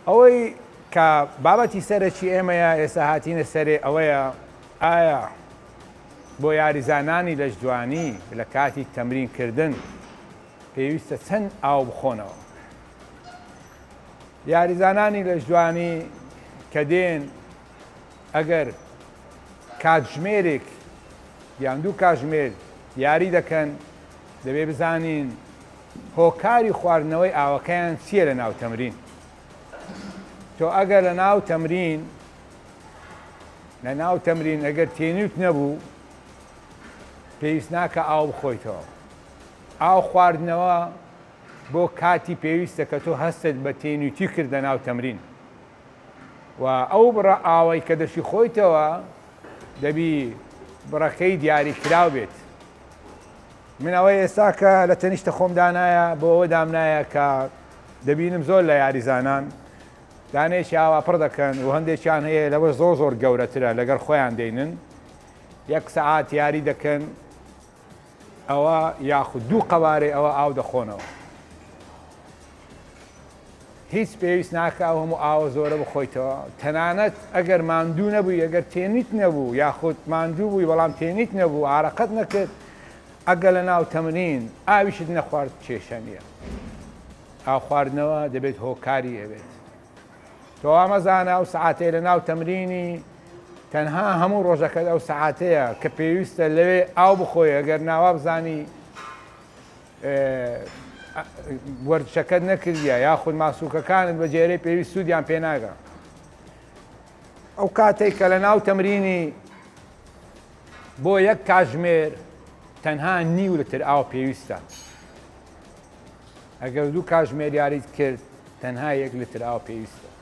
ئەوەی کە بابەتی سەرەکی ئێمەیە ئێستا هاتینە سەرێ ئەوەیە ئایا بۆ یاریزانانی لەشدوانی لە کاتی تەمرینکردن پێویستە چەند ئاو بخۆنەوە. یاریزانانی لەشدوانی کە دێن ئەگەر کاتژمێرێک یان دوو کاتژمێر یاری دەکەن دەبێ بزانین هۆکاری خواردنەوەی ئاوەکەیان چییە لە ناو تەمرین. تۆ ئەگەر لە ناو تەمرین ئەگەر تێنوت نەبوو پێویست ناکە ئاو بخۆیتەوە. ئاو خواردنەوە بۆ کاتی پێویستە کە تۆ هەستت بە تێنوتی کردە ناو تەمرین و ئەو بڕە ئاوەی کە دەشی خۆیتەوە دەبی بڕەکەی دیاریکراو بێت. من ئەوەی ئێستا کە لە تەنیشتە خۆمدانایە بۆ ئەوە دامنایە کە دەبینم زۆر لە یاریزانان دانێکی ئاوا پڕ دەکەن و هەندێکیان هەیە لەوە زۆر گەورەترە لەگەر خۆیان دێنن یەک سەعات یاری دەکەن ئەوە یاخود دوو قەوارێ ئەوە ئاو دەخۆنەوە. هیچ پێویست ناکە ئەو هەموو ئاوە زۆرە بخۆیتەوە. تەنانەت ئەگەر ماندوو نەبووی ئەگەر تێنیت نەبوو یاخود ماندوو بووی بەڵام تێنیت نەبوو ئارەقەت نەکرد ئەگە لە ناو تەمرین ئاویشت نەخوارد کێشە نییە. ئاو خواردنەوە دەبێت هۆکاری هەبێت. تۆ ئەمەزانە ئەو سەعاتەیە لە ناو تەمرینی تەنها هەموو ڕۆژەکەت ئەو سەعاتەیە کە پێویستە لەوێ ئاو بخۆی ئەگەر ناوا بزانی وەرزشەکەت نەکردیە یاخود ماسوولکەکانت بە جێرەی پێویست سوودیان پێ ناگە. ئەو کاتێک کە لە ناو تەمرینی بۆ یەک کاتژمێر تەنها نیو لتر ئاو پێویستە. ئەگەر دوو کاتژمێر یاریت کرد تەنها 1 لتر ئاو پێویستە.